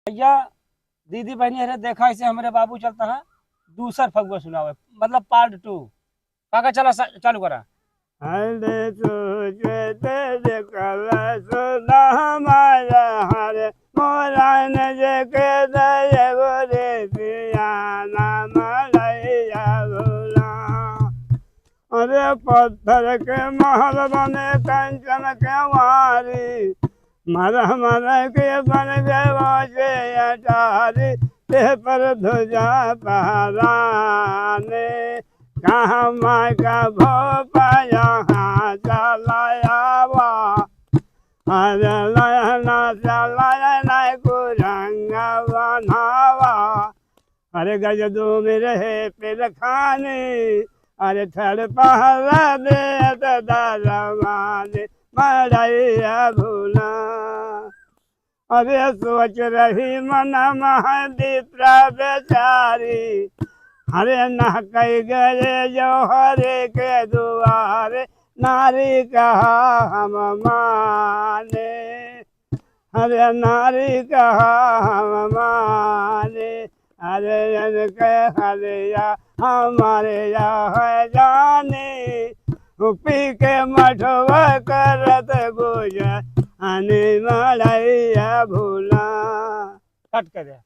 भैया दीदी बहनी अरे देखा इसे हमारे बाबू चलता है दूसर फगुआ सुनावे मतलब पार्ट 2। काका चला चालू करा। हरे तुझे तेरे कल सुना हमारा हरे मोरान जे के दये गोरे पिया नाम लैया भोला। अरे पत्थर के महल बने कंचन के वारी मर मर के बन गए वाजे अटारी ते पर ध्वजा पहराने कहाँ माँ का भोपा यहाँ चलाया वा अरे लयना चलाया कुरंगा बनावा। अरे गजदू में रहे पिल खाने अरे थड़ पहरा दे दरवाने मरैया भूला। अरे सोच रही मन महदीप्रा बेचारी हरे न कई गए जो हरे के दुआरे नारी कहा हम माने हरे नारी कहा हम माने। अरे जन के हरिया हमारे या है जाने पी के मठवा करत गुजर अने मलैया भूला। कट कर दे।